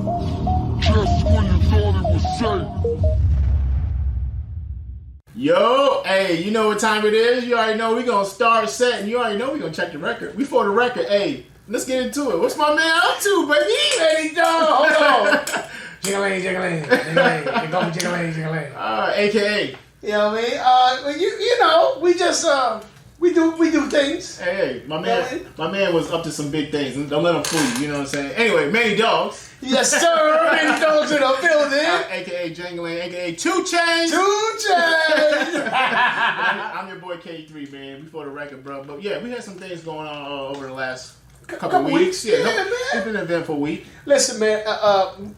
Just when you thought it was safe. Yo, hey, you know what time it is? You already know we gonna start setting. You already know we gonna check the record. Before the record, hey, let's get into it. What's my man up to, baby? Manny, dog, hold on. Jingling, jingling, jingling. They call me jingling, jingling. AKA. You know what I mean? You know, we just we do things. Hey, my man was up to some big things. Don't let him fool you. You know what I'm saying? Anyway, Manny Dogs. Yes, sir. Manny Dogs in the building. AKA Jangling, AKA 2 Chainz. 2 Chainz. I'm your boy KD3, man. Before the record, bro. But yeah, we had some things going on over the last couple weeks. Yeah, man. It's been an eventful week. Listen, man.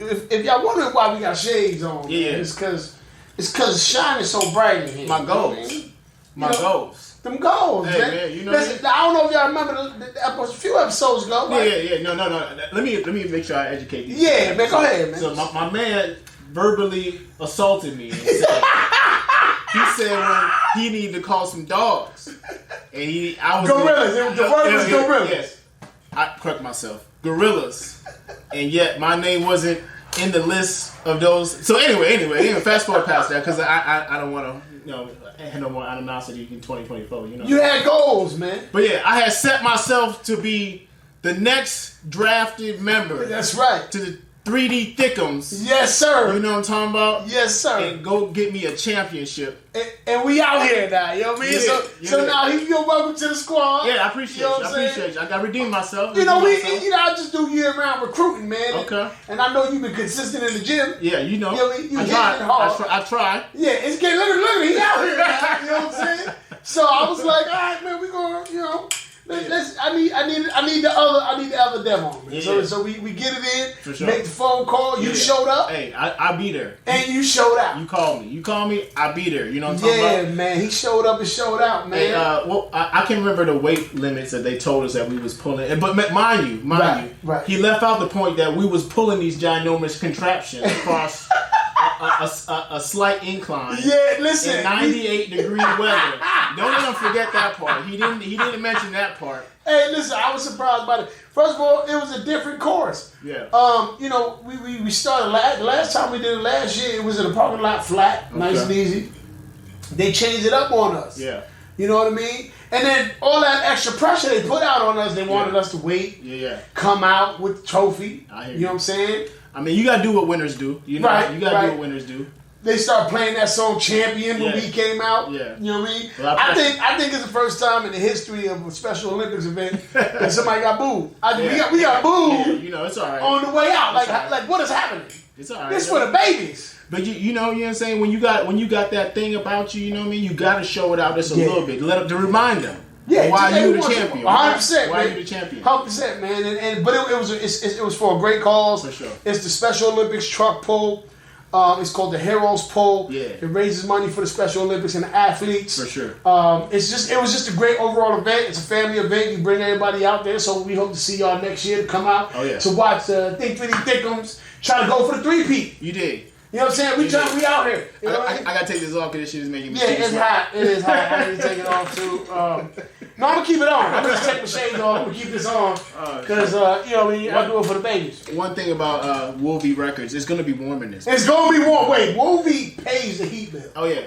If y'all wondering why we got shades on, yeah, man, it's because shine is so bright in here. My goals. My goals. Them goals, hey, man. You know listen, I don't know if y'all remember a few episodes ago. Right? Yeah. No. Let me make sure I educate you. Yeah, man. Go ahead, man. So my man verbally assaulted me and said, he said when he needed to call some dogs, and I was gorillas. The word was gorillas. Yes, I correct myself. Gorillas, and yet my name wasn't in the list of those. So anyway, fast forward past that because I don't want to have no more animosity in 2024. You know, you had goals, man. But yeah, I had set myself to be the next drafted member. That's right. To the 3D Thickums. Yes, sir. You know what I'm talking about? Yes, sir. And go get me a championship. And we out here now, you know what I mean? Yeah, so now you're welcome to the squad. Yeah, I appreciate you. I appreciate you. I got to redeem myself. I just do year-round recruiting, man. Okay. And I know you've been consistent in the gym. Yeah, you know. I try. I try. Yeah, it's getting, look, he out here now, you know what I'm saying? So I was like, all right, man, we going to, I need the other demo, man. Yeah. So we get it in, for sure. Make the phone call. You showed up. Hey, I be there. And you showed out. You call me, I be there. You know what I'm talking about? Yeah, man. He showed up and showed out, man. And, I can't remember the weight limits that they told us that we was pulling. But mind you, right. He left out the point that we was pulling these ginormous contraptions across a slight incline. Yeah, listen. In 98-degree weather. Don't let him forget that part. He didn't mention that part. Hey, listen, I was surprised by it. First of all, it was a different course. Yeah. We started the last time we did it last year. It was in a parking lot, flat, nice and easy. They changed it up on us. Yeah. You know what I mean? And then all that extra pressure they put out on us, they wanted us to wait. Yeah. Come out with the trophy. I hear you know what I'm saying? I mean, you gotta do what winners do. You know, right, you gotta do what winners do. They started playing that song "Champion" when we came out. Yeah. You know what I mean? Well, I think it's the first time in the history of a Special Olympics event that somebody got booed. We got booed. Yeah, you know, it's all right. On the way out, like what is happening? It's all right. This for the babies. But you know what I'm saying? When you got that thing about you, you know what I mean? You gotta show it out just a little bit. To remind them. Yeah, why you the champion? 100%. Why you the champion? 100%, man. But it was for a great cause. For sure. It's the Special Olympics truck pull. It's called the Heroes Pull. Yeah. It raises money for the Special Olympics and the athletes. For sure. It was just a great overall event. It's a family event. You bring everybody out there. So we hope to see y'all next year to come out to watch Think 3D Thickums try to go for the three-peat. You did. You know what I'm saying? We out here. You know I gotta take this off because this shit is making me it's hot. It is hot. I need to take it off too. No, I'm gonna keep it on. I'm gonna take the shades off. I'm gonna keep this on because I do it for the babies. One thing about Wolvie Records, it's gonna be warm in this. It's gonna be warm. Wait, Wolvie pays the heat bill. Oh yeah,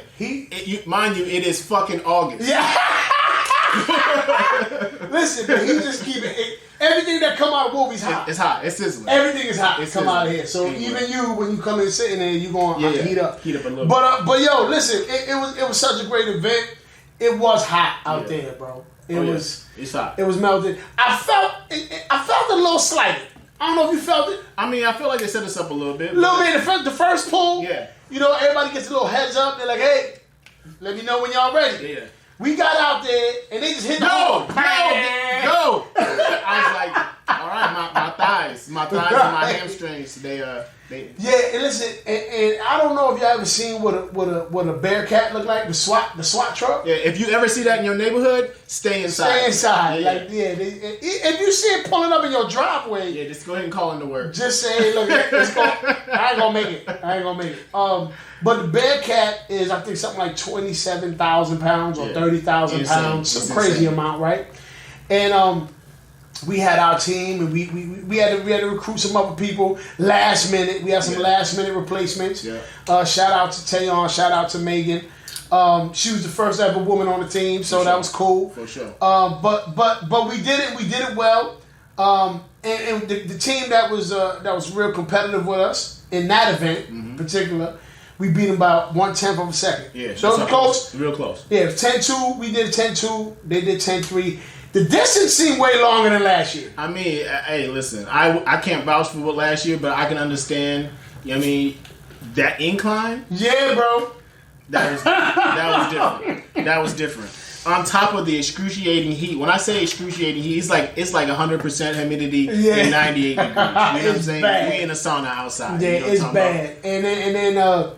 mind you, it is fucking August. Yeah. Listen, man, he just keep it. Everything that come out of Wolvie's hot. It's hot. It's sizzling. Everything is hot. It's come sizzling. out of here. So even you, when you come in sitting there, you going to heat up. Heat up a little. But yo, listen, it was such a great event. It was hot out there, bro. It's hot. It was melted. I felt a little slighted. I don't know if you felt it. I mean, I feel like they set us up a little bit. A little bit. The first pull. Yeah. You know, everybody gets a little heads up. They're like, hey, let me know when y'all ready. Yeah. We got out there and they just hit the Go! I was like, all right, my thighs and my hamstrings, they Yeah, and listen, and I don't know if y'all ever seen what a Bearcat look like, the SWAT truck. Yeah, if you ever see that in your neighborhood, stay inside. Stay inside. Yeah. If you see it pulling up in your driveway, yeah, just go ahead and call into work. Just say, look, I ain't gonna make it. But the Bearcat is, I think, something like 27,000 pounds or 30,000 pounds, some crazy amount, right? And we had our team, and we had to recruit some other people last minute. We had some last minute replacements. Yeah. Shout out to Tayon. Shout out to Megan. She was the first ever woman on the team, so that was cool. For sure. But we did it. We did it well. And the team that was real competitive with us in that event in particular, we beat them about 1/10 of a second. Yeah. So it was close. Real close. Yeah, 10-2. We did 10-2. They did 10-3. The distance seemed way longer than last year. I mean, hey, listen, I can't vouch for what last year, but I can understand. I mean, that incline. Yeah, bro. That was different. That was different. On top of the excruciating heat. When I say excruciating heat, it's like 100% humidity and 98 degrees. You know what I'm saying? Bad. We in a sauna outside. Yeah, you know it's bad. About? And then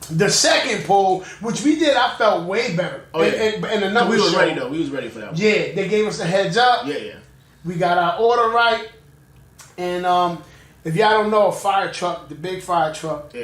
the second poll, which we did, I felt way better. Oh, yeah. And another we was show, ready though. We was ready for that one. Yeah, they gave us a heads up. Yeah. We got our order right. And if y'all don't know, a fire truck, the big fire truck,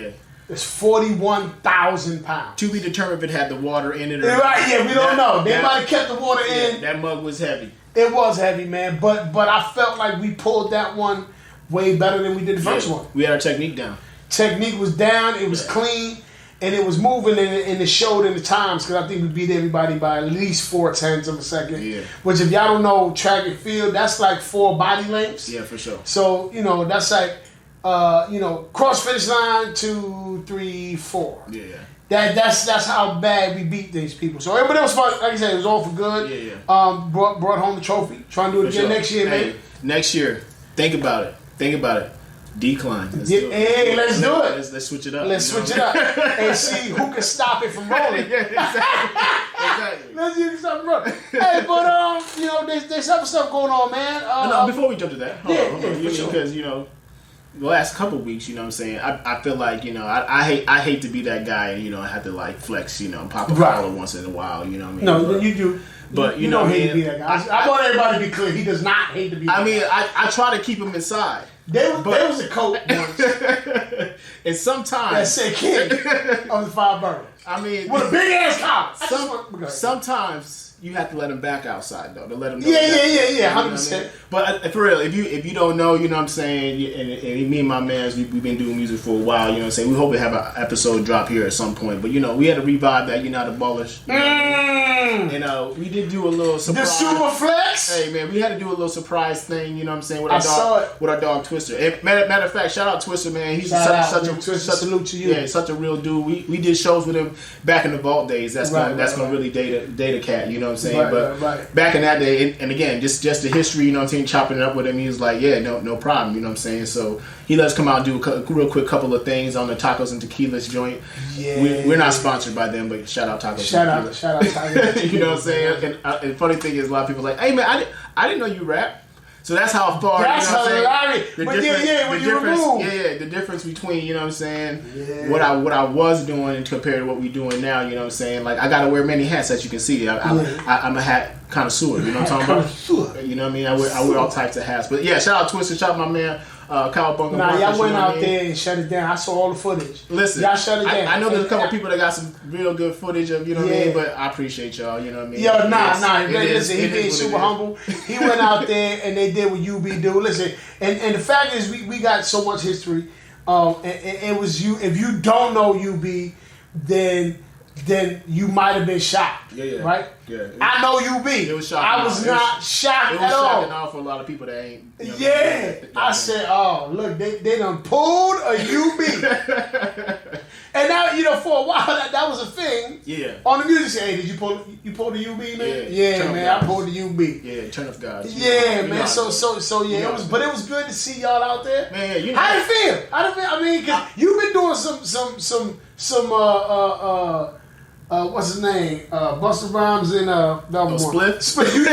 it's 41,000 pounds. To be determined if it had the water in it or right, yeah, we don't know. They might have kept the water in. That mug was heavy. It was heavy, man. But I felt like we pulled that one way better than we did the first one. We had our technique down. Technique was down. It was clean. And it was moving and it showed in the times because I think we beat everybody by at least 4/10 of a second. Yeah. Which if y'all don't know track and field, that's like 4 body lengths. Yeah, for sure. So, that's like, cross finish line 2, 3, 4. Yeah. That's how bad we beat these people. So, but it was fun. Like I said, it was all for good. Yeah. Brought home the trophy. Trying to do it again next year, man. Next year, think about it. Decline. Let's do it. Let's switch it up. Let's switch it up and see who can stop it from rolling. Exactly. Let's see who can stop it from rolling. Hey, but there's other stuff going on, man. No, before we jump to that, hold on. Sure. Because the last couple of weeks, you know what I'm saying, I feel like I hate to be that guy and I have to like flex, pop a collar once in a while. You know what I mean? No, you do. But you don't hate to be that guy. I want everybody to be clear. He does not hate to be that guy. I try to keep him inside. There was a coat once. And sometimes that said King of the 5 boroughs. I mean, with a big ass collar. Sometimes you have to let him back outside though to let him know. Yeah, 100%. I mean? But for real, if you don't know, you know what I'm saying, and me and my mans, we've been doing music for a while. You know what I'm saying. We hope to have an episode drop here at some point. But we had to revive that United Bullish. And we did do a little surprise. The super flex. Hey man, we had to do a little surprise thing. You know what I'm saying with our dog Twister. And matter of fact, shout out Twister, man. He's such a salute to you. Yeah, such a real dude. We did shows with him back in the Vault days. That's gonna really date a cat. You know what I'm saying? But back in that day, and again, just the history. You know what I'm saying? Chopping it up with him, he was like, yeah, no problem. You know what I'm saying? So he let us come out and do a real quick couple of things on the Tacos and Tequilas joint. Yeah, we're not sponsored by them, but shout out Tacos. Shout out Tacos. You know what I'm saying? And funny thing is, a lot of people are like, hey man, I didn't know you rap. So that's how far. That's hilarious. The difference between, you know what I'm saying, what I was doing compared to what we doing now. You know what I'm saying? Like I gotta wear many hats, as you can see. I'm a hat connoisseur. You know what I'm talking about? You know what I mean? I wear all types of hats. But yeah, shout out Twister, shout out my man. Cowabunga. Nah, y'all went out there and shut it down. I saw all the footage. Listen, y'all shut it down. I know there's a couple people that got some real good footage of, you know what I mean, but I appreciate y'all, you know what I mean. Yo, listen, he being super humble. He went out there and they did what UB do. Listen, and the fact is we got so much history. And it was you. If you don't know UB, then you might have been shocked. Right? Yeah. I know UB. It was shocking. I was not shocked at all. It was shocking off for a lot of people that ain't. I said, oh, look, they done pulled a UB. And now, for a while, that was a thing. Yeah. On the music scene, hey, did you pull the UB, man? Yeah, man, I pulled the UB. Yeah, turn of God. Yeah, man. So yeah, it was good to see y'all out there. Man, how did it feel? I mean, cause you've been doing some what's his name? Busta Rhymes and Split. You've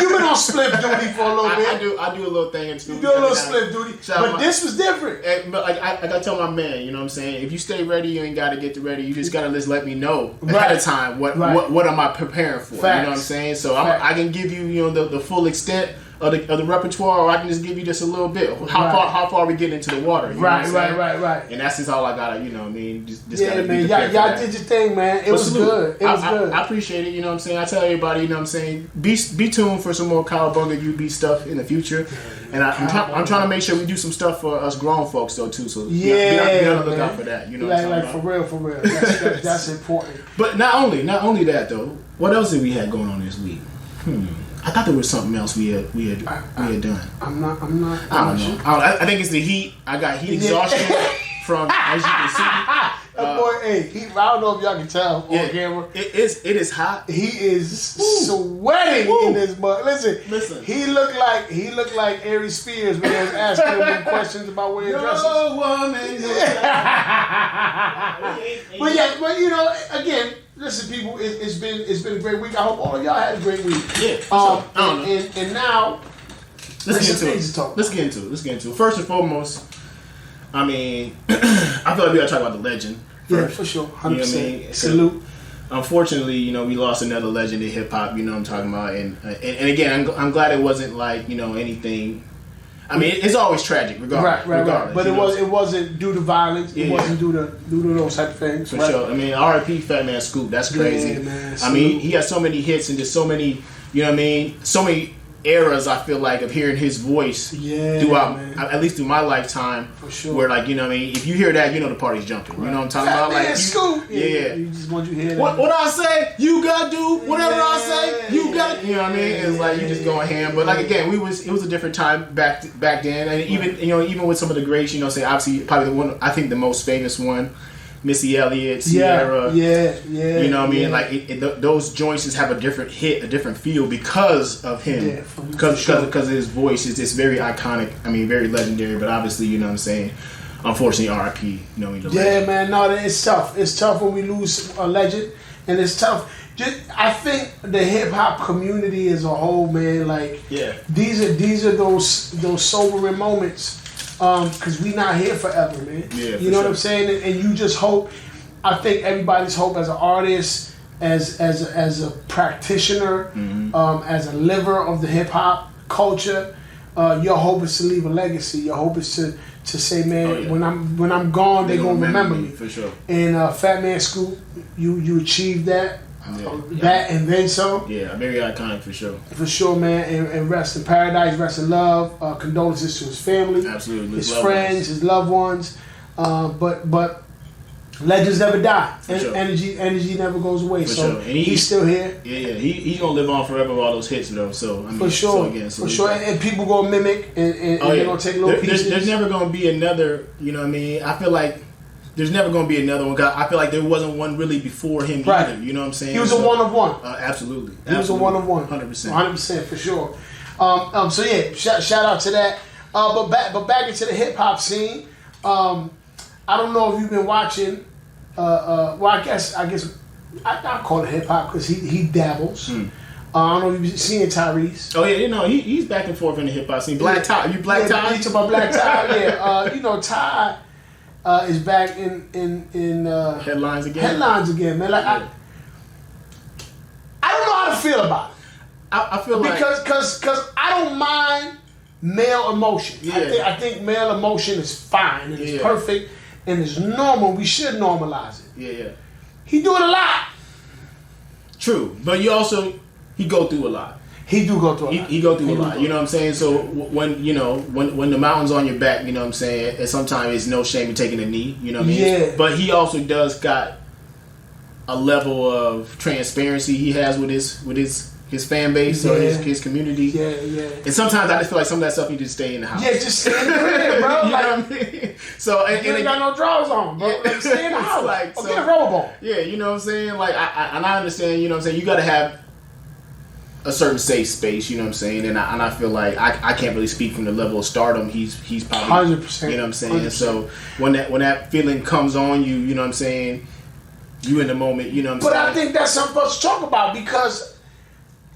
been on split duty for a little bit. I do a little thing in studio. You do a little split duty, but this was different. But I gotta tell my man, you know what I'm saying? If you stay ready, you ain't gotta get ready. You just gotta just let me know ahead of time what am I preparing for. Facts. You know what I'm saying? So I can give you the full extent of the repertoire, or I can just give you just a little bit. How far we get into the water? You know Right. And that's just all I gotta, you know what I mean? Just yeah, gotta man. be prepared for Y'all that. did your thing, man. It was good. It was good. I appreciate it. You know what I'm saying? I tell everybody, you know what I'm saying? Be tuned for some more Cowabunga UB stuff in the future. And I'm trying to make sure we do some stuff for us grown folks though too. So be on the lookout for that. You know, like for real. That's important. But not only that though. What else did we have going on this week? I thought there was something else we had done. I'm not. I don't know. I think it's the heat. I got heat exhaustion from, as you can see. Boy, I don't know if y'all can tell on camera. It is hot. He is sweating in this mud. Listen. He looked like Ari Spears when they was asking him questions about wearing dresses. No woman. But you know, again. Listen, people, it's been a great week. I hope all of y'all had a great week. Yeah. And now, let's get into it. First and foremost, I mean, I feel like we gotta talk about the legend first. Yeah, for sure, 100%. You know what I mean? Salute. Unfortunately, you know, we lost another legend in hip hop. You know what I'm talking about, and again, I'm glad it wasn't like, you know, anything. I mean, it's always tragic, regardless. Right. But it wasn't due to violence. It wasn't due to those type of things. For sure. I mean, R.I.P. Fat Man Scoop. That's crazy. Yeah, man, I mean, he has so many hits and just so many, you know what I mean? So many eras, I feel like, of hearing his voice throughout, man. At least through my lifetime. For sure. Where, like, you know what I mean? If you hear that, you know the party's jumping. Right. You know what I'm talking about? Man, like, Scoop. Yeah. You just want you to hear that. What I say, you gotta do. Whatever I say, you gotta. You know what I mean? It's like you just going ham. But like again, it was a different time back then, and even with some of the greats, you know, say obviously probably the one I think the most famous one. Missy Elliott, Sierra, yeah. You know what I mean? Like those joints just have a different hit, a different feel because of him, because of his voice. It's very iconic. I mean, very legendary. But obviously, you know what I'm saying. Unfortunately, R.I.P. You know, man. No, it's tough. It's tough when we lose a legend, and it's tough. I think the hip hop community as a whole, man. Like, these are those sobering moments. Because we not here forever, man. Yeah, you know what I'm saying? And you just hope. I think everybody's hope as an artist, as a practitioner, as a liver of the hip hop culture. Your hope is to leave a legacy. Your hope is to say, man, when I'm gone, they're gonna remember me. For sure. And Fat Man Scoop, you achieved that. That and then some. Yeah, very iconic for sure. For sure, man. And rest in paradise, rest in love. Condolences to his family, absolutely, his friends, his loved ones. But legends never die. Sure. Energy never goes away. For so sure. And he's still here. Yeah. He's gonna live on forever with all those hits though. So I mean, for sure, so again, for sure. And people gonna mimic and they're gonna take little pieces. There's never gonna be another. You know what I mean? I feel like. There's never going to be another one. Cause I feel like there wasn't one really before him either. You know what I'm saying? He was a one of one. Absolutely. He was a one of one. 100%. 100% for sure. So yeah, shout out to that. But back into the hip hop scene. I don't know if you've been watching. Well, I guess I call it hip hop because he dabbles. I don't know if you've seen Tyrese. Oh yeah, you know he's back and forth in the hip hop scene. Black Tie, you Black Tie? You talking about Black Tie? Yeah. You know Ty. Is back in headlines again. Headlines again, man. Like I don't know how to feel about it. I feel like because I don't mind male emotion. Yeah. I think male emotion is fine and it's perfect and it's normal. We should normalize it. Yeah. He doing a lot. True, but he go through a lot. He do go through a lot. He go through a lot. You know what I'm saying? So when the mountain's on your back, you know what I'm saying? And sometimes it's no shame in taking a knee. You know what I mean? Yeah. But he also does got a level of transparency he has with his fan base or his community. Yeah. And sometimes I just feel like some of that stuff needs to stay in the house. Yeah, just stay in the crib, bro. You know what I mean? So you ain't got no drawers on, bro. Like, stay in the house. Get a rubber ball. Yeah, you know what I'm saying? Like I understand. You know what I'm saying? You got to have a certain safe space, you know what I'm saying, and I feel like I can't really speak from the level of stardom he's probably 100%. You know what I'm saying. 100%. So when that feeling comes on you, you know what I'm saying, you in the moment, you know what I'm saying. But I think that's something for us to talk about because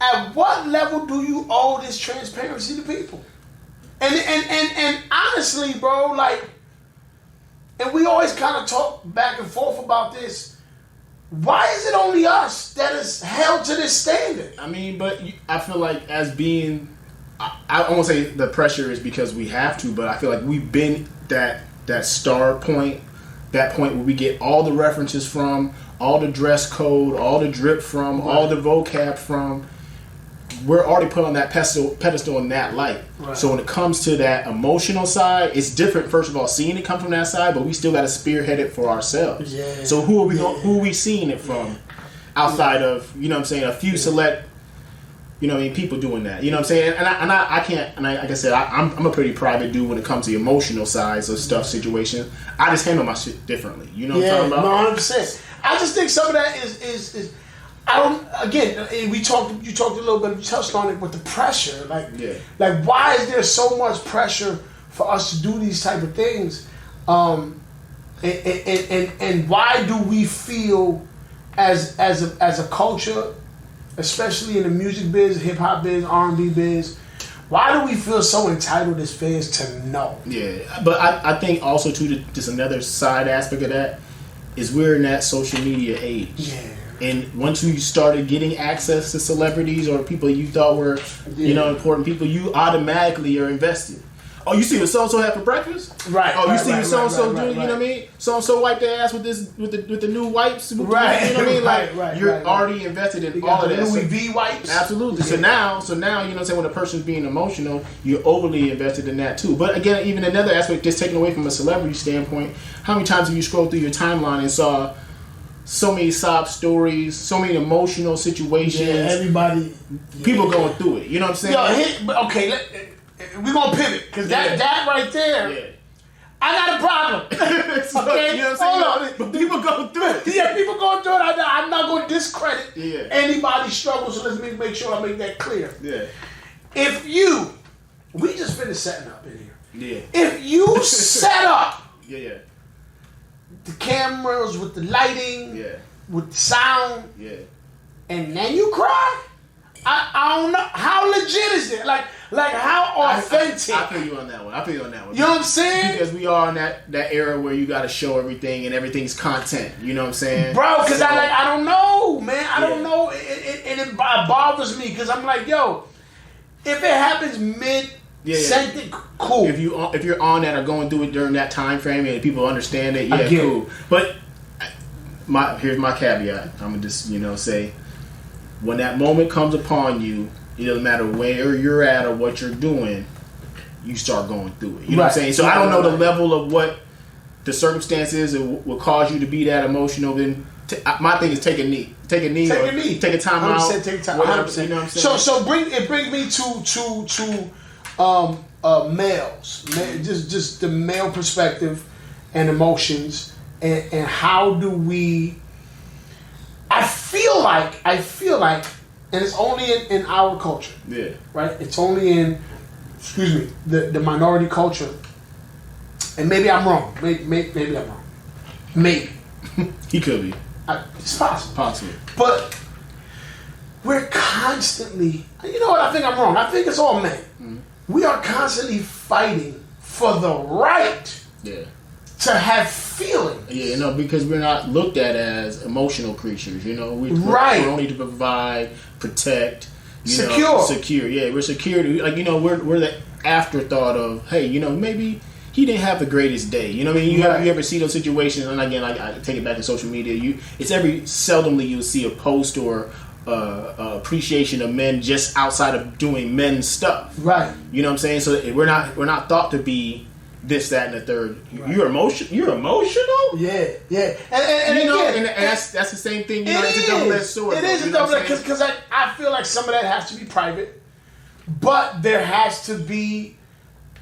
at what level do you owe this transparency to people? And honestly, bro, like, and we always kind of talk back and forth about this. Why is it only us that is held to this standard? I mean, but I feel like as being I won't say the pressure is because we have to, but I feel like we've been that star point, that point where we get all the references from, all the dress code, all the drip from, all the vocab from. We're already put on that pedestal in that light. Right. So when it comes to that emotional side, it's different. First of all, seeing it come from that side, but we still got to spearhead it for ourselves. Yeah. So who are we seeing it from outside of, you know what I'm saying, a few select, you know what I mean, people doing that. You know what I'm saying? And I can't, and like I said, I'm a pretty private dude when it comes to the emotional sides of stuff, situations. I just handle my shit differently. You know what I'm talking about? No, 100%. I just think some of that is I don't. Again, you talked a little bit. You touched on it with the pressure. Like why is there so much pressure for us to do these type of things? And why do we feel as a culture, especially in the music biz, hip hop biz, R&B biz? Why do we feel so entitled as fans to know? Yeah, but I think also too, just another side aspect of that is we're in that social media age. Yeah. And once you started getting access to celebrities or people you thought were, you know, important people, you automatically are invested. Oh, you see what so and so had for breakfast? Right. Oh, you see what so and so do? You know what I mean? So and so wiped their ass with the new wipes. Right. You know what I mean? Like you're already invested in all of that. Louis V wipes. Absolutely. So now you know what I'm saying, when a person's being emotional, you're overly invested in that too. But again, even another aspect, just taken away from a celebrity standpoint, how many times have you scrolled through your timeline and saw so many sob stories, so many emotional situations? Yeah, everybody, people going through it. You know what I'm saying? Okay, we're gonna pivot because that right there. Yeah. I got a problem. So, okay, you know what I'm saying? Hold on. But people go through it. Yeah, people go through it. I'm not going to discredit anybody's struggle. So let's make sure I make that clear. Yeah. If we just finished setting up in here. Yeah. If you set up. Yeah. The cameras with the lighting, with the sound, and then you cry. I don't know how legit is it. Like how authentic. I feel you on that one. You know what I'm saying? Because we are in that era where you got to show everything and everything's content. You know what I'm saying, bro? Because I don't know, man. I don't know, and it bothers me because I'm like, yo, if it happens mid. Cool. If you're on that or going through it during that time frame and people understand it, cool. But here's my caveat. I'm gonna just say, when that moment comes upon you, it doesn't matter where you're at or what you're doing, you start going through it. You know what I'm saying? So I don't know the level of what the circumstances will cause you to be that emotional. Then my thing is take a knee. Take a knee. Take a time out. Take a time. 100%. You know what I'm saying? So it brings me to males, just the male perspective and emotions, and how do we? I feel like, and it's only in our culture, right? It's only in, the minority culture, and maybe I'm wrong. Maybe I'm wrong. Maybe he could be. It's possible. Possible, but we're constantly. You know what? I think I'm wrong. I think it's all men. Mm-hmm. We are constantly fighting for the right to have feelings. Yeah, because we're not looked at as emotional creatures. We're only to provide, protect, secure. Yeah, we're security. Like we're the afterthought of, hey, maybe he didn't have the greatest day. You know what I mean? You ever see those situations? And again, I take it back to social media. It's seldomly you'll see a post or appreciation of men just outside of doing men's stuff. Right. You know what I'm saying? So we're not thought to be this, that, and the third. Right. You're emotional. Yeah. And that's the same thing. It's a double-edged sword. It is a double-edged because I feel like some of that has to be private, but there has to be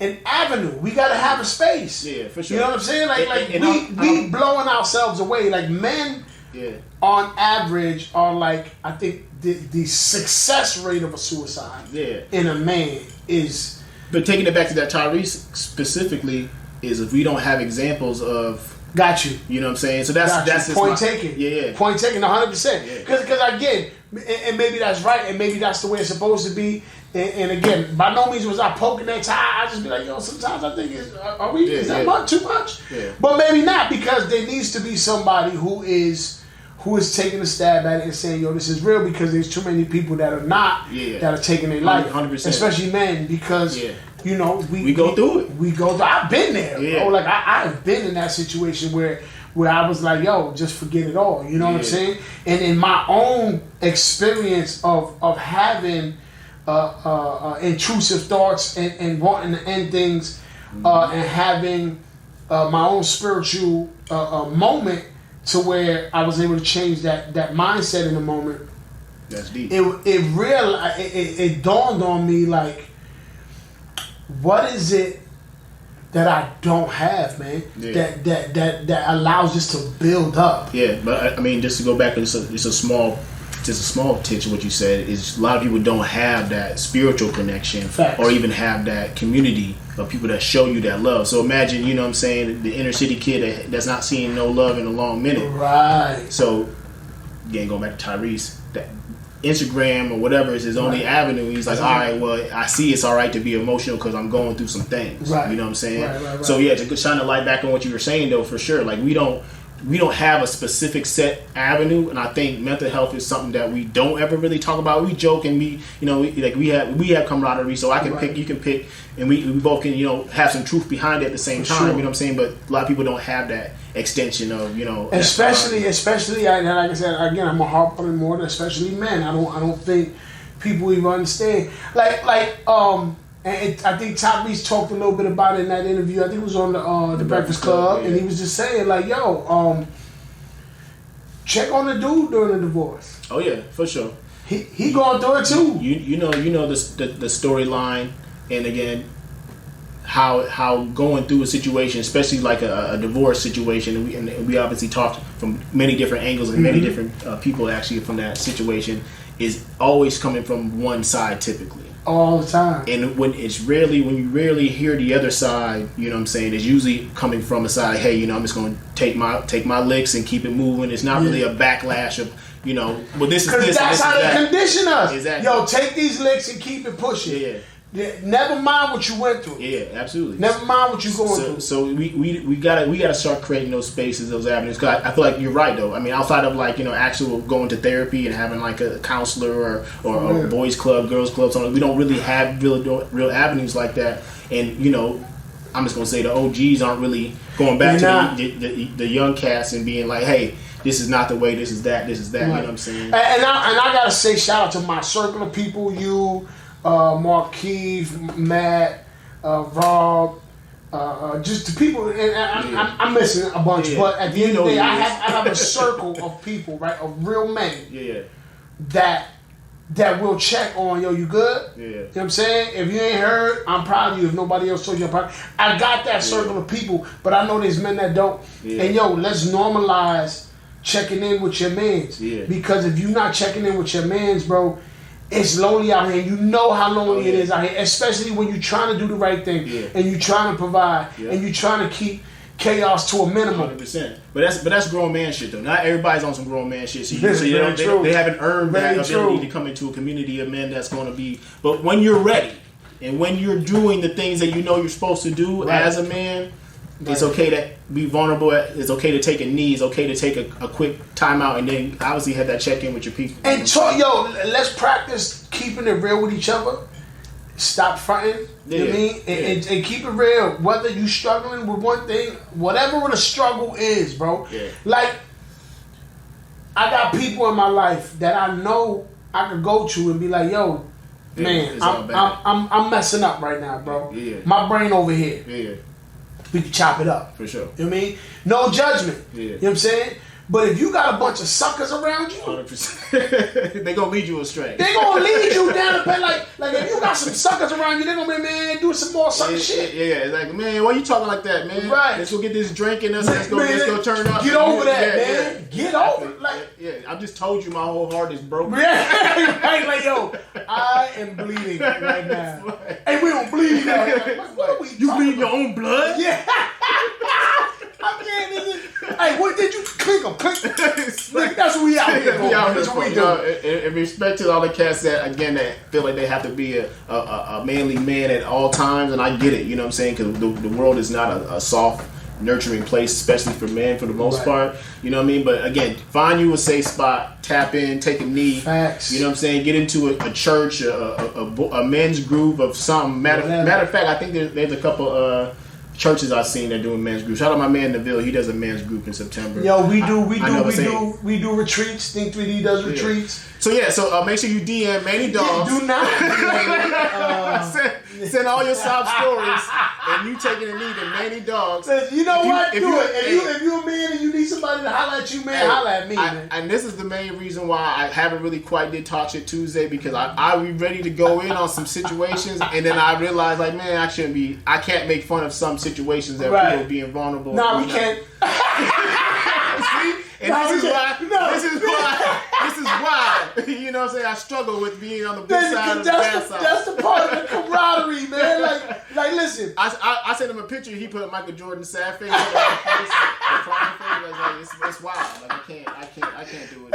an avenue. We got to have a space. Yeah, for sure. You know what I'm saying? Like we blowing ourselves away. Like men. Yeah. On average, are like, I think the success rate of a suicide in a man is. But taking it back to that Tyrese specifically is if we don't have examples of. Got you. You know what I'm saying? So that's point taken. Yeah. Point taken 100%. Because again, and maybe that's right, and maybe that's the way it's supposed to be. And again, by no means was I poking that tie. I just be like, sometimes I think is that much, too much? Yeah. But maybe not, because there needs to be somebody who is who is taking a stab at it and saying, yo, this is real, because there's too many people that are not, that are taking their life. 100%. Especially men, because, you know, we go through it. We go through I've been there, bro. Like, I've been in that situation where I was like, yo, just forget it all. You know what I'm saying? And in my own experience of having intrusive thoughts and wanting to end things and having my own spiritual moment to where I was able to change that mindset in the moment. That's deep. It dawned on me, like, what is it that I don't have, man? That allows this to build up. Yeah, but I mean, just to go back, it's a small touch of what you said. Is a lot of people don't have that spiritual connection, or even have that community of people that show you that love. So imagine, you know what I'm saying, the inner city kid that's not seeing no love in a long minute. Right. So again, going back to Tyrese, that Instagram or whatever is his only avenue. He's like, all right, well, I see it's all right to be emotional because I'm going through some things. Right. You know what I'm saying? Right. So yeah, to shine the light back on what you were saying though, for sure. Like we don't have a specific set avenue, and I think mental health is something that we don't ever really talk about. We joke and we have camaraderie, so I can pick, you can pick, and we both can, you know, have some truth behind it at the same time. Sure. You know what I'm saying? But a lot of people don't have that extension of, you know, especially like I said again, I'm gonna harp on it more than especially men. I don't think people even understand. And I think Tyrese talked a little bit about it in that interview. I think it was on the Breakfast Club, and he was just saying like, "Yo, check on the dude during the divorce." Oh yeah, for sure. He going through it too. You know the storyline, and again, how going through a situation, especially like a divorce situation, and we obviously talked from many different angles and many different people actually from that situation, is always coming from one side typically. All the time. And when you rarely hear the other side, you know what I'm saying, it's usually coming from a side, hey, you know, I'm just going to take my licks and keep it moving. It's not really a backlash of, you know, well, this is this. Because that's how they condition us. Exactly. Yo, take these licks and keep it pushing. Yeah. Never mind what you went through. Yeah, absolutely. Never mind what you're going through. So we gotta start creating those spaces, those avenues. Cause I feel like you're right though. I mean, outside of like, you know, actual going to therapy and having like a counselor or a boys club, girls club, something, we don't really have real avenues like that. And you know, I'm just gonna say the OGs aren't really going back to the young cats and being like, hey, this is not the way. This is that. Right. You know what I'm saying? And I gotta say, shout out to my circle of people. You. Mark Keith, Matt, Rob, just the people, and I'm missing a bunch, but at the end of the day, I have a circle of people, right, of real men, that will check on, yo, you good? Yeah. You know what I'm saying? If you ain't heard, I'm proud of you. If nobody else told you, I'm proud. I got that circle of people, but I know there's men that don't. Yeah. And yo, let's normalize checking in with your mans, because if you're not checking in with your mans, bro, it's lonely out here. You know how lonely it is out here, especially when you're trying to do the right thing and you're trying to provide and you're trying to keep chaos to a minimum. 100%. But that's grown man shit though. Not everybody's on some grown man shit. So they haven't earned that ability to come into a community of men that's going to be. But when you're ready and when you're doing the things that you know you're supposed to do as a man. Right. It's okay to be vulnerable. It's okay to take a knee. It's okay to take a quick timeout, and then obviously have that check in with your people. And let's practice keeping it real with each other. Stop fronting. You know what I mean? And keep it real. Whether you struggling with one thing, whatever the struggle is, bro. Yeah. Like, I got people in my life that I know I could go to and be like, yo, man, I'm messing up right now, bro. Yeah. My brain over here. Yeah. We can chop it up. For sure. You know what I mean? No judgment. Yeah. You know what I'm saying? But if you got a bunch of suckers around you, 100%, they gonna lead you astray. They gonna lead you down the path. Like if you got some suckers around you, they gonna be, man, do some more sucker shit. Yeah, like, man, why you talking like that, man? Right. Let's go get this drink and let's go turn up. Get over that, man. Get over it. Like, I just told you my whole heart is broken. Yeah, right. Like, yo, I am bleeding right now. Hey, we don't bleed now. Like, what are we? You bleed your own blood? Yeah. Hey, what did you click them? Like, that's what we out here. That's what we do. In respect to all the cats that feel like they have to be a manly man at all times, and I get it. You know what I'm saying? Because the world is not a soft nurturing place, especially for men for the most part. You know what I mean? But again, find you a safe spot, tap in, take a knee. Facts. You know what I'm saying? Get into a church, a men's group of something. Matter of fact, I think there's a couple churches I've seen that doing men's groups. Shout out my man Neville. He does a men's group in September. Yo, we do retreats. Think 3D does retreats. So make sure you DM Manny Dogs. Do not. Send all your sob stories and you taking a knee to Manny Dogs. You know what? Do it. If you're a man and you need somebody to holler at you, man, holler at me, man. And this is the main reason why I haven't really quite did Talk Shit Tuesday, because I be ready to go in on some situations and then I realize like, man, I can't make fun of some situations that people being vulnerable. No, we can't. See? And this is why, you know what I'm saying, I struggle with being on the good side of the bad side. That's the part of the camaraderie, man. Like listen. I sent him a picture, he put a Michael Jordan sad face on his face, crying face. It's wild. Like, I can't do it.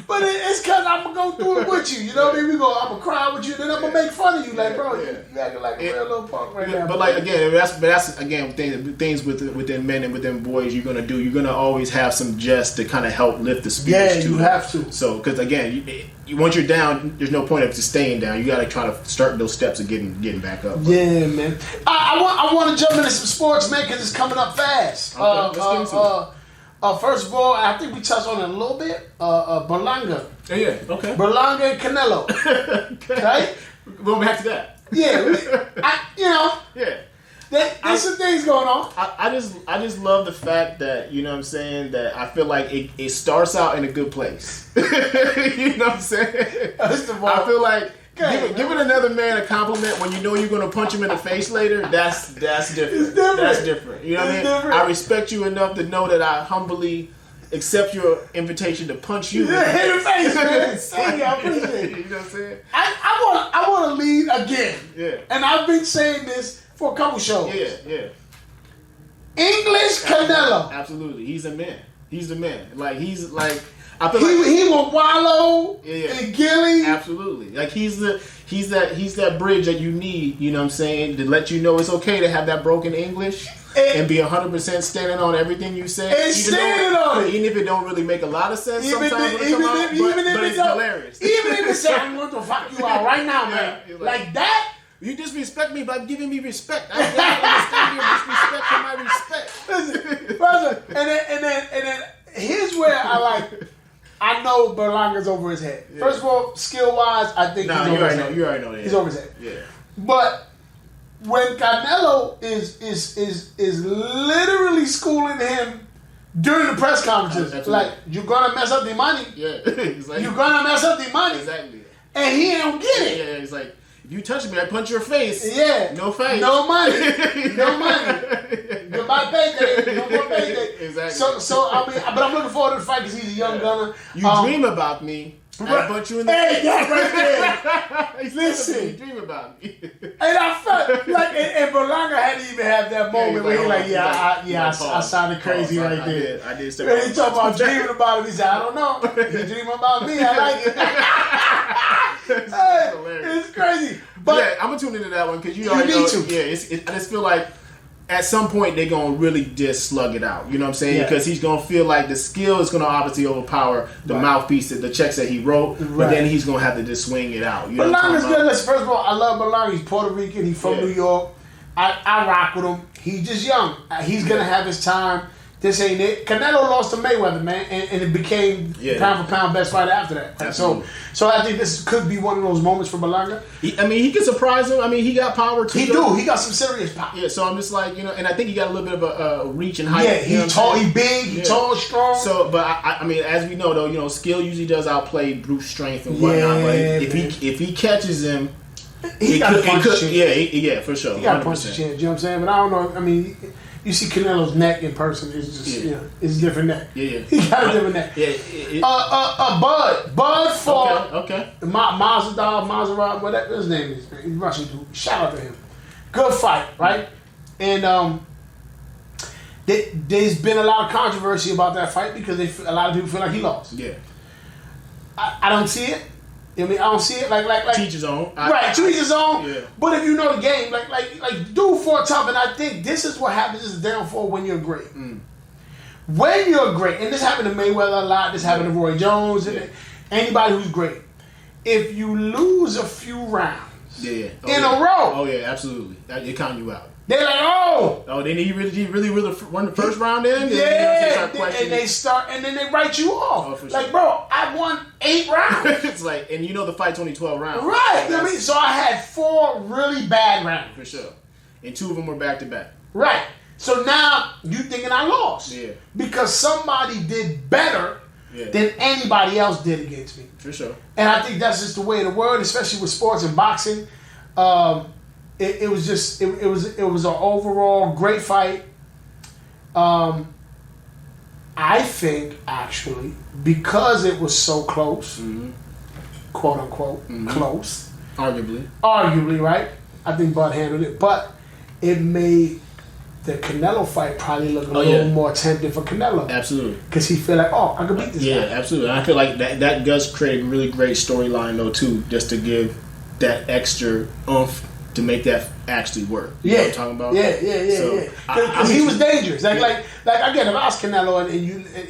But it's cause I'm gonna go through it with you. You know what I mean? I'm gonna cry with you, then I'm gonna make fun of you. Like, bro, you acting like a real little punk right now. But like again, that's again things within men and within boys you're gonna always have some jest to kind of help lift the spirits. Yeah, you have to. So, because again, once you're down, there's no point of just staying down. You got to try to start those steps of getting back up. Yeah, man. I want to jump into some sports, man, because it's coming up fast. Okay, let's get into it. First of all, I think we touched on it a little bit. Berlanga. Yeah. Okay. Berlanga and Canelo. Okay. We'll go back to that. Yeah. Yeah. There's some things going on. I just love the fact that, you know what I'm saying, that I feel like it starts out in a good place. You know what I'm saying? First of all, I feel like giving another man a compliment when you know you're going to punch him in the face later, that's different. That's different. You know what I mean? I respect you enough to know that I humbly accept your invitation to punch you in the face, man. Thank you, I appreciate it. You know what I'm saying? I want to lead again. Yeah. And I've been saying this for a couple shows. Yeah. English Canelo. Absolutely. He's a man. He's the man. Like, he's like, I feel like he will wallow in Gilly. Absolutely. Like, he's that bridge that you need, you know what I'm saying, to let you know it's okay to have that broken English and be 100% standing on everything you say. And standing on it. Even if it don't really make a lot of sense sometimes when it come out, but it's hilarious. Even if it's saying, I'm going to fuck you out right now, man. Like that. You disrespect me by giving me respect. I don't understand your disrespect for my respect. Listen, and then here's where I know Berlanga's over his head. Yeah. First of all, skill wise, I think he's over his head. You already know that. He's over his head. Yeah. But when Canelo is literally schooling him during the press conferences, like, you're gonna mess up the money. Yeah. Like, you're gonna mess up the money. Exactly. And he don't get it. Yeah, he's like, if you touch me, I punch your face. Yeah. No face. No money. No money. Goodbye payday. No more payday. Exactly. So I mean, but I'm looking forward to the fight because he's a young gunner. You dream about me. I punch you in the face. Hey, that right there. Listen. You dream about me. And I felt like, and Berlanga hadn't even had that moment where he's like, I sounded crazy right there. I did. And he talking about dreaming about him. He said, I don't know. He dreaming about me. I like it. Hey, it's crazy. But yeah, I'm gonna tune into that one because you already know. Yeah, I just feel like at some point they're gonna really just slug it out. You know what I'm saying? Because he's gonna feel like the skill is gonna obviously overpower the mouthpiece, the checks that he wrote. But then he's gonna have to just swing it out. You know Berlanga's good. Listen, first of all, I love Berlanga. He's Puerto Rican. He's from New York. I rock with him. He's just young. He's gonna have his time. This ain't it. Canelo lost to Mayweather, man, and it became pound for pound best fighter after that. Absolutely. So I think this could be one of those moments for Berlanga. He can surprise him. I mean, he got power too. He got some serious power. Yeah, so I'm just like, and I think he got a little bit of a reach and height. Yeah, he's tall, he big, he tall, strong. So, but I mean, as we know though, skill usually does outplay brute strength and whatnot. But if he catches him, he got a punch chance. Yeah, for sure. He got a punch chance. You know what I'm saying? But I don't know. I mean, you see Canelo's neck in person. It's just it's a different neck. Yeah. He got a different neck. Bud fought Maserati, whatever his name is. Man. He's Russian dude. Shout out to him. Good fight, right? And there's been a lot of controversy about that fight because a lot of people feel like he lost. Yeah. I don't see it. I mean, I don't see it like teach his own. Right, to each his own. Yeah. But if you know the game, like dude fought tough, and I think this is what happens is downfall when you're great. When you're great, and this happened to Mayweather a lot. This happened to Roy Jones and anybody who's great. If you lose a few rounds in a row, oh yeah, absolutely, it count you out. They're like, oh, then he really won the first round in. Yeah, and then they write you off. For like, sure. bro, I won 8 rounds. It's like, and the fight's only 12 rounds. Right. You know what I mean? So I had 4 really bad rounds. For sure. And 2 of them were back to back. Right. So now you thinking I lost. Yeah. Because somebody did better than anybody else did against me. For sure. And I think that's just the way of the world, especially with sports and boxing. It was an overall great fight. I think actually because it was so close, quote unquote close, arguably, right? I think Bud handled it, but it made the Canelo fight probably look a little more tempting for Canelo. Absolutely, because he feel like, I could beat this guy. Yeah, absolutely. And I feel like that does create a really great storyline though too, just to give that extra oomph to make that actually work. You know what I'm talking about? Yeah. Because he was dangerous. Like again, if I was Canelo and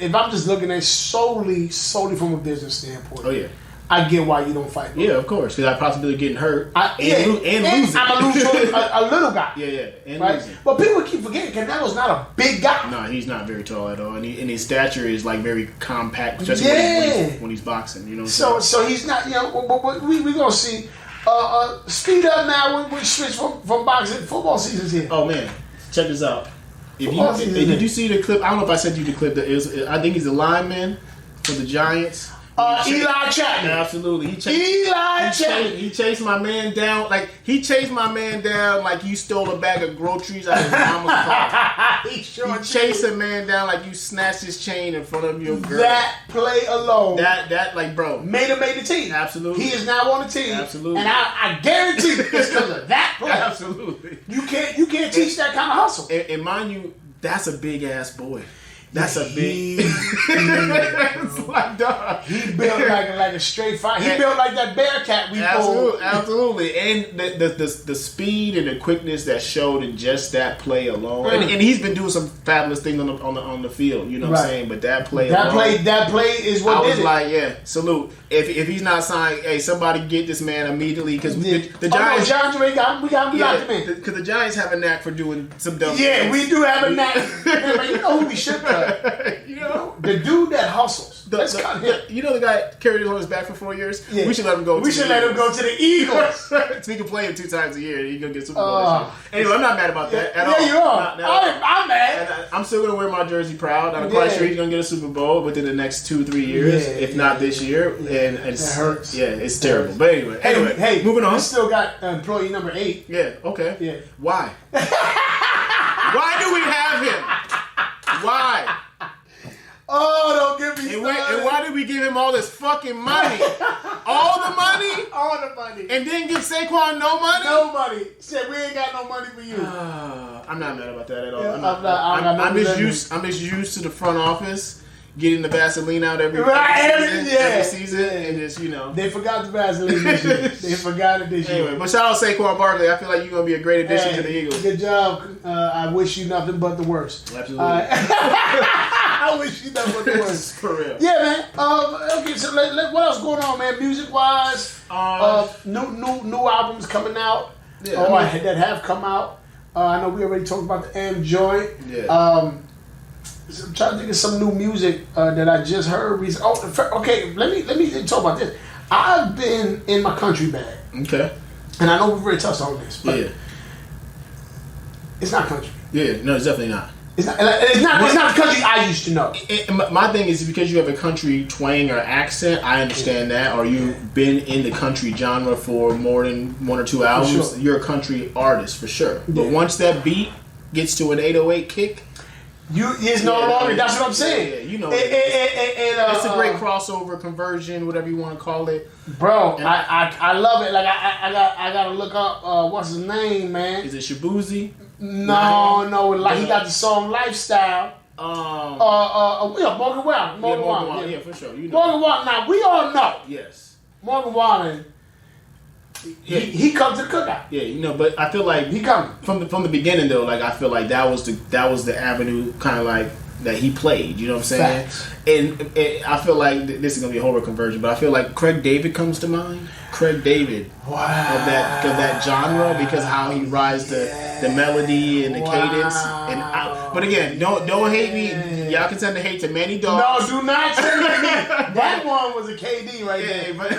if I'm just looking at solely from a business standpoint. I get why you don't fight. Yeah, of course. Because I possibly getting hurt and losing. I'm a little guy. And right? losing. But people keep forgetting Canelo's not a big guy. No, he's not very tall at all, and his stature is like very compact, especially when he's boxing. You know. So he's not. But we gonna see. Speed up now. We switch from boxing. Football season's here. Oh man, check this out. Did you see the clip? I don't know if I sent you the clip. I think he's a lineman for the Giants. Eli Chapman. Absolutely. He chased my man down like you stole a bag of groceries out of his mama's car. He chased a man down like you snatched his chain in front of your girl. That play alone. That like bro. Made the team. Absolutely. He is now on the team. Absolutely. And I guarantee it's because of that play. Absolutely. You can't teach that kind of hustle. And mind you, that's a big ass boy. That's a big. It's like dog. He built like a straight fight. He built like that Bearcat we pulled. Absolutely, and the speed and the quickness that showed in just that play alone. And he's been doing some fabulous things on the field. You know what I'm saying? But that play is what did it. I was like, salute. If he's not signed, hey, somebody get this man immediately because the Giants. We got him in. Because the Giants have a knack for doing some dumb things. Yeah, we do have a knack. But you know who we should cut? The dude that hustles. Let's cut him. You know the guy carried it on his back for 4 years? Yeah. We should let him go. We should let him go to the Eagles. So he can play him 2 times a year. He's going to get Super Bowl this year. Anyway, I'm not mad about that at all. Yeah, you are. I'm mad. And I'm still going to wear my jersey proud. I'm quite sure he's going to get a Super Bowl within the next 2-3 years, if not this year. And it hurts. Yeah, it's terrible. But anyway, hey, moving on. We still got employee number 8. Yeah, okay. Yeah. Why? Why do we have him? Why? Oh, don't get me started. And why did we give him all this fucking money? All the money? All the money. And then give Saquon no money? No money. Said we ain't got no money for you. I'm not mad about that at all. Yeah, I'm just used to the front office getting the Vaseline out every season. And just, They forgot the Vaseline this year. They forgot it this year. Anyway, but shout out Saquon Barkley. I feel like you're going to be a great addition to the Eagles. Good job. I wish you nothing but the worst. Absolutely. I wish you nothing but the worst. For real. Yeah, man. Okay, so what else going on, man? Music-wise? New albums coming out. Yeah, that have come out. I know we already talked about the M joint. Yeah. I'm trying to think of some new music that I just heard recently. Okay. Let me talk about this. I've been in my country bag. Okay. And I know we've already touched on this, but it's not country. Yeah, no, it's definitely not. It's not the country I used to know. My thing is because you have a country twang or accent, I understand that. Or you've been in the country genre for more than 1 or 2 albums, you're a country artist for sure. But once that beat gets to an 808 kick, it's no longer. That's what I'm saying. Yeah, it's a great crossover, conversion, whatever you want to call it, bro. I love it. Like I gotta look up what's his name, man. Is it Shabuzi? No. Like he got the song Lifestyle. Morgan Wallen. Yeah, for sure. Morgan Wallen. Now we all know. Yes. Morgan Wallen, he comes to the cookout. Yeah, you know, but I feel like He coming. from the beginning though. Like I feel like that was the avenue kind of like that he played. You know what I'm saying? Facts. And I feel like this is gonna be a horror conversion, but I feel like Craig David comes to mind. Craig David Wow. of that genre because how he rides the melody and the cadence. And but again, don't hate me. Y'all can send the hate to Manny No, Dogs. do not say that. That one was a KD right there. But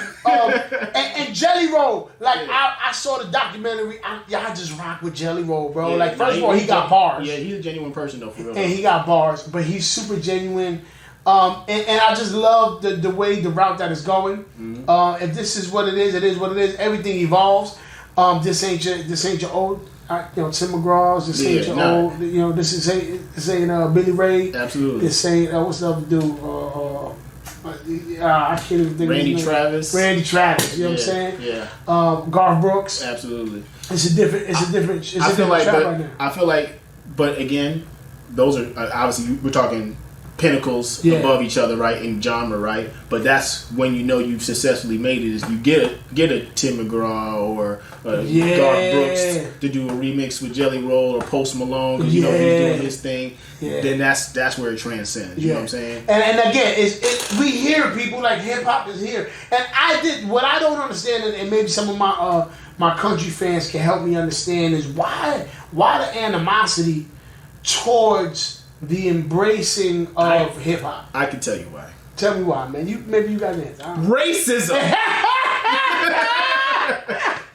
And Jelly Roll, like I saw the documentary. I just rock with Jelly Roll, bro. Like first of all, he got bars. Yeah, he's a genuine person though, for real. And he got bars, but he's super genuine. And I just love the way the route that is going. Mm-hmm. If this is what it is what it is. Everything evolves. This ain't your old, Tim McGraw's. This ain't your old. This ain't Billy Ray. Absolutely. This ain't what's the other dude? I can't even think. Randy of his name. Travis. Randy Travis. You know what I'm saying? Yeah. Garth Brooks. Absolutely. It's a different. It's a different track right now. I feel like, but again, those are obviously we're talking pinnacles above each other, right, in genre, right? But that's when you know you've successfully made it is you get a Tim McGraw or Garth Brooks to do a remix with Jelly Roll or Post Malone because you know he's doing his thing. Yeah. Then that's where it transcends. You know what I'm saying? And again, we hear people like hip hop is here, and what I don't understand, and maybe some of my country fans can help me understand is why the animosity towards the embracing of hip hop. I can tell you why. Tell me why, man. Maybe you got an answer. Racism.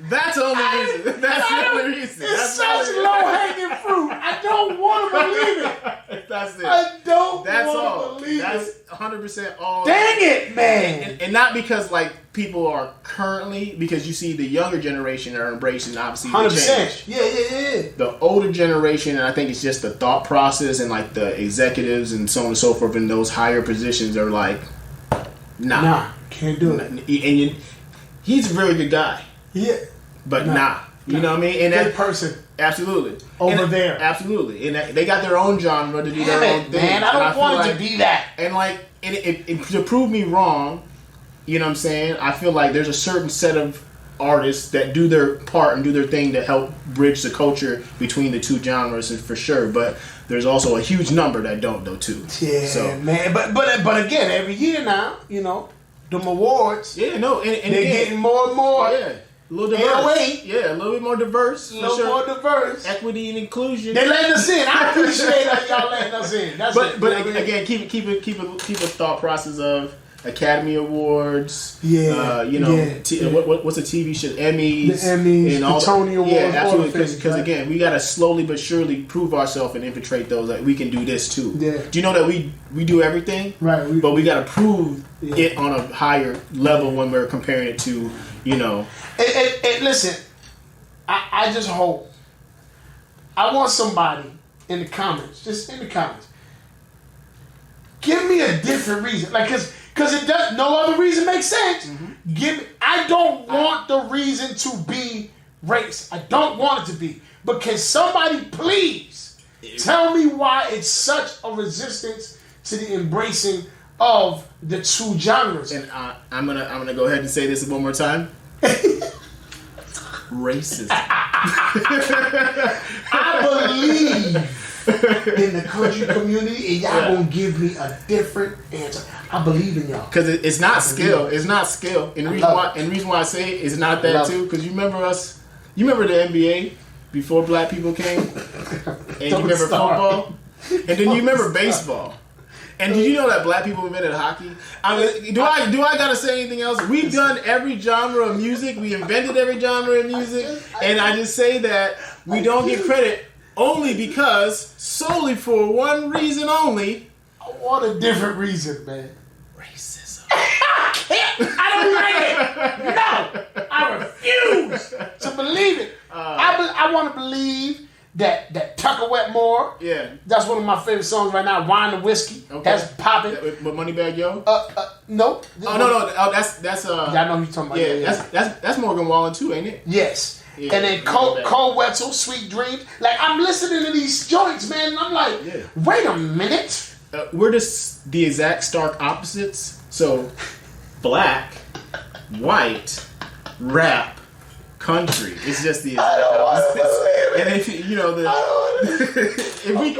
That's the only reason. That's the only reason. It's such low hanging fruit. I don't want to believe it. That's it. I don't That's want all. to believe That's it. 100% all. Dang it, man. And not because like people are currently, because you see the younger generation are embracing obviously the 100%. change. Yeah. The older generation, and I think it's just the thought process and like the executives and so on and so forth in those higher positions are like, nah, can't do it. And he's a very good guy. Yeah. But nah. You know what I mean? And good that person. Absolutely. Over there. Absolutely. And they got their own genre to do their own thing. Man, I don't want it to be that. And like, to prove me wrong, you know what I'm saying? I feel like there's a certain set of artists that do their part and do their thing to help bridge the culture between the two genres, and for sure. But there's also a huge number that don't, though, too. Yeah, so, man. But again, every year now, them awards. Yeah, no, and they're getting more and more. Yeah. A little diverse. Yeah, a little bit more diverse. A little more diverse. Equity and inclusion. They letting us in. I appreciate y'all letting us in. That's but again, keep a thought process of Academy Awards. Yeah. What's a TV show? Emmys. The Emmys. And all the Tony Awards. Yeah, absolutely. Because right? Again, we gotta slowly but surely prove ourselves and infiltrate those. Like we can do this too. Yeah. Do you know that we do everything? Right. But we gotta prove it on a higher level when we're comparing it to. And listen, I just hope. I want somebody in the comments, just in the comments, give me a different reason, like because it does. No other reason makes sense. Mm-hmm. I don't want the reason to be race. I don't want it to be. But can somebody please tell me why it's such a resistance to the embracing of the two genres? And I'm gonna go ahead and say this one more time. Racism. I believe in the country community, and y'all gonna give me a different answer. I believe in y'all because it's not skill. It's not skill. And the reason why I say it is not that too. Because you remember us. You remember the NBA before black people came, and you remember football, and then you remember baseball. And did you know that black people invented hockey? I mean, do I gotta say anything else? We've done every genre of music. We invented every genre of music, and I just say that we don't get credit only because solely for one reason only. I want a different reason, man. Racism. I don't like it. No, I refuse to believe it. I want to believe that Tucker Wetmore. Yeah, that's one of my favorite songs right now. Wine and Whiskey. Okay. That's popping. With Moneybag Yo. Nope. Oh no. Oh, that's. Yeah, I know who you're talking about. Yeah. That's Morgan Wallen too, ain't it? Yes. Yeah, and then Cole Wetzel, Sweet Dreams. Like I'm listening to these joints, man, and I'm like, wait a minute. We're just the exact stark opposites. So, black white, rap, country. It's just the I don't want to believe it. And if you know the, I don't want to. if we,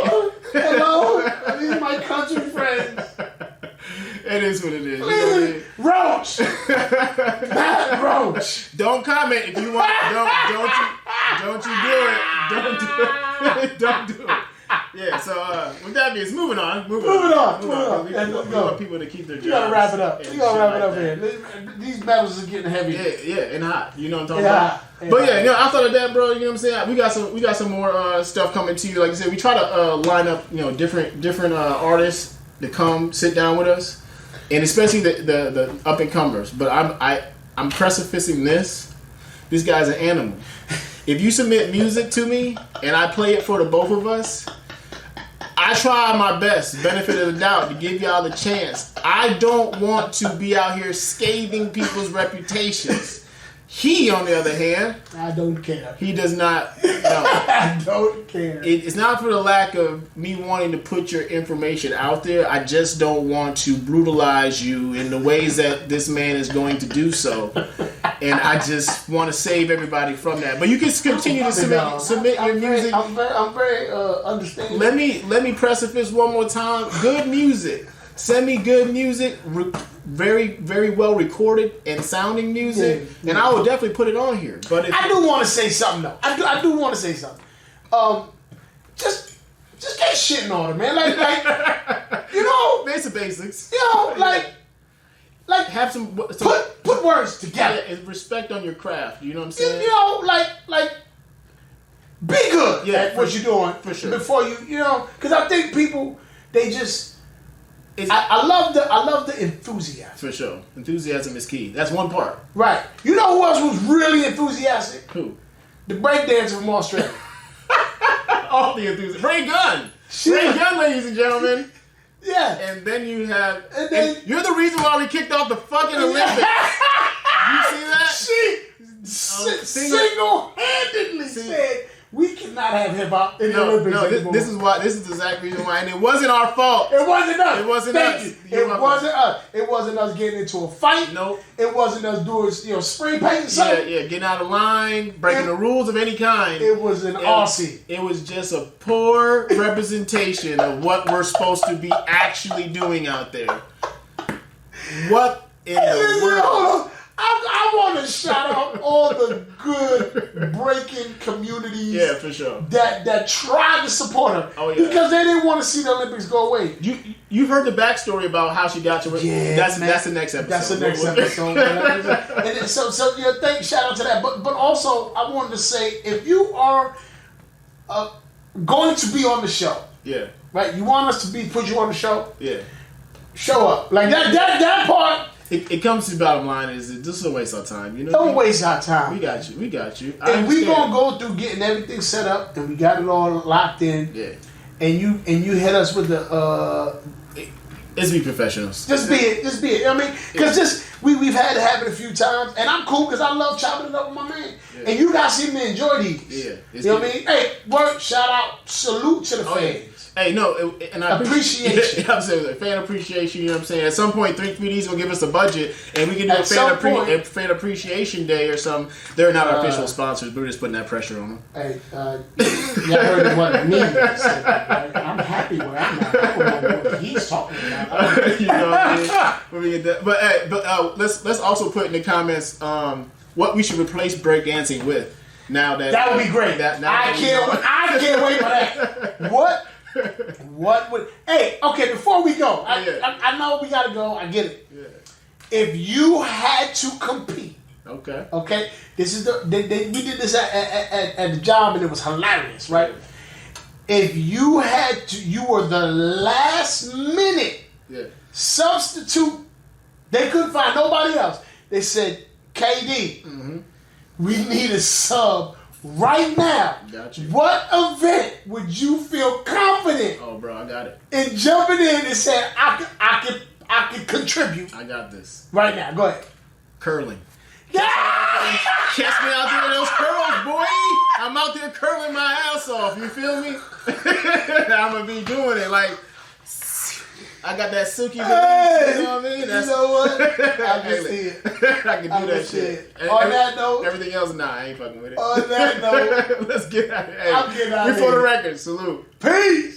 Hello, these are my country friends. it is what it is. You know what I mean? Roach, Matt Roach. Don't comment if you want. Don't you do it. Don't do it. Don't do it. Yeah. So with that being, moving on. Moving on. We want people to keep their jobs. You gotta wrap it up. and You gotta wrap it shit up like here. These metals are getting heavy. Yeah, and hot. You know what I'm talking Yeah, about. yeah. But yeah, I thought of that, bro. You know what I'm saying? We got some more stuff coming to you. Like I said, we try to line up, different artists to come sit down with us, and especially the up and comers. But I'm prefacing this. This guy's an animal. If you submit music to me and I play it for the both of us, I try my best, benefit of the doubt, to give y'all the chance. I don't want to be out here scathing people's reputations. He, on the other hand, I don't care. he does not. No. I don't care. It's not for the lack of me wanting to put your information out there. I just don't want to brutalize you in the ways that this man is going to do so. And I just want to save everybody from that. But you can continue to submit your music. I'm very understanding. Let me preface one more time. Good music. Send me good music. Very, very well recorded and sounding music, and I will definitely put it on here. But I do want to say something though. I do want to say something. Just get shit in order, man. Like basic basics. Like Have some put words together. and respect on your craft. You know what I'm saying? Like be good at what you're doing for sure. Before because I think people they just. I love the enthusiasm. For sure. Enthusiasm is key. That's one part. Right. You know who else was really enthusiastic? Who? The breakdancer from Australia. All the enthusiasm. Ray Gunn. Ray Gunn, ladies and gentlemen. Yeah. And then you have... And you're the reason why we kicked off the fucking Olympics. You see that? She single-handedly said... We cannot have hip hop in the Olympics anymore. This is the exact reason why, and it wasn't our fault. It wasn't us. It wasn't Thank us. You. It wasn't us. It wasn't us getting into a fight. Nope. It wasn't us doing spray painting something. Yeah, getting out of line, breaking the rules of any kind. It was an Aussie. It was just a poor representation of what we're supposed to be actually doing out there. What in the world? I want to shout out all the good breaking communities. Yeah, for sure. That tried to support her. Oh yeah. Because they didn't want to see the Olympics go away. You've heard the backstory about how she got to it. Yeah, that's the next episode. That's the next episode. And so shout out to that. But also I wanted to say if you are going to be on the show, yeah, right? You want us to put you on the show, yeah, show up like that part. It comes to the bottom line is this is a waste of time. Don't waste our time. We got you. And we gonna go through getting everything set up, and we got it all locked in. Yeah. And you hit us with the. Let's be professionals. Just be it. You know what I mean? Because we've had to have it a few times, and I'm cool because I love chopping it up with my man. Yeah. And you guys seem to enjoy these. Yeah. You know what I mean? Hey, work, shout out, salute to the fans. Yeah. Hey, no, and I appreciation. I'm saying fan appreciation. You know what I'm saying? At some point, 3D's gonna give us a budget, and we can do a fan appreciation day or something. They're not our official sponsors. But we're just putting that pressure on them. Hey, y'all heard what me said, right? I'm happy where I'm at. I don't know what he's talking about. You know what I mean? But let's also put in the comments what we should replace breakdancing with. Now that would be great. I can't wait for that. What would? Hey, okay. Before we go, I know we gotta go. I get it. Yeah. If you had to compete, okay. This is we did this at the job and it was hilarious, right? If you had to, you were the last minute substitute. They couldn't find nobody else. They said, KD, we need a sub. Right now, got you. What event would you feel confident? Oh, bro, I got it. In jumping in and saying, I can contribute. I got this. Right now, go ahead. Curling. Yeah! Catch me out there with those curls, boy. I'm out there curling my ass off. You feel me? I'm gonna be doing it like. I got that Suki. Hey, you know what I mean? You know what? I can see it. I can do that shit. On that note, everything else, nah, I ain't fucking with it. On that note, let's get out of here. I'm getting out of here. For the record, salute. Peace.